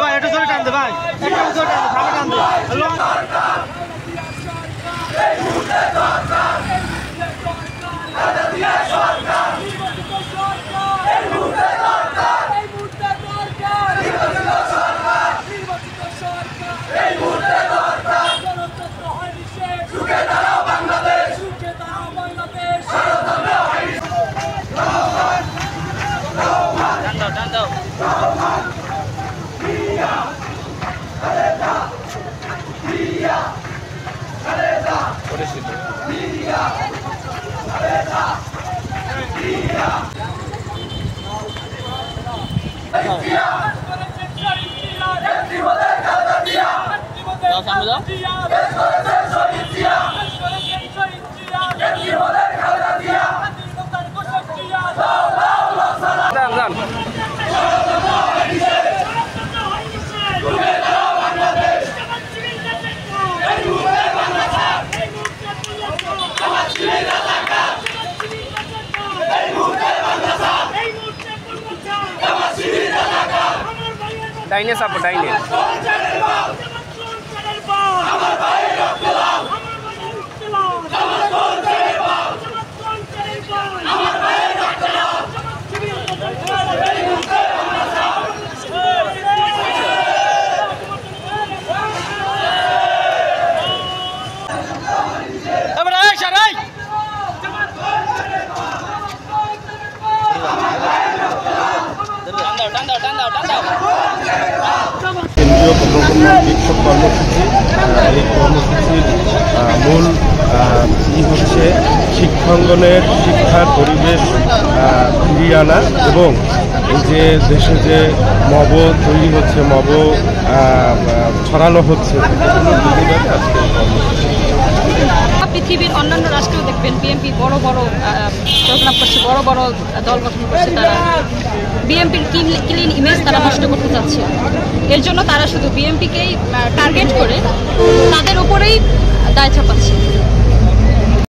ভাই একটু জোরে টানতে ভাই, একটু জোরে টানতে, ডাইনে সাপোর্ট ডাইনে কেন্দ্রীয় বিক্ষোভ কর্মসূচি। এই কর্মসূচির মূল হচ্ছে শিক্ষাঙ্গনের শিক্ষার পরিবেশ ফিরিয়ে আনা এবং এই যে দেশে যে মব তৈরি হচ্ছে, মব ছড়ানো হচ্ছে, আজকে কর্মসূচি। পৃথিবীর অন্যান্য রাষ্ট্রেও দেখবেন বিএনপি বড় বড় প্রোগ্রাম করছে, বড় বড় দল গঠন করছে, তারা বিএনপির ক্লিন ইমেজ তারা নষ্ট করতে চাচ্ছে। এর জন্য তারা শুধু বিএনপিকেই টার্গেট করে তাদের উপরেই দায় চাপাচ্ছে।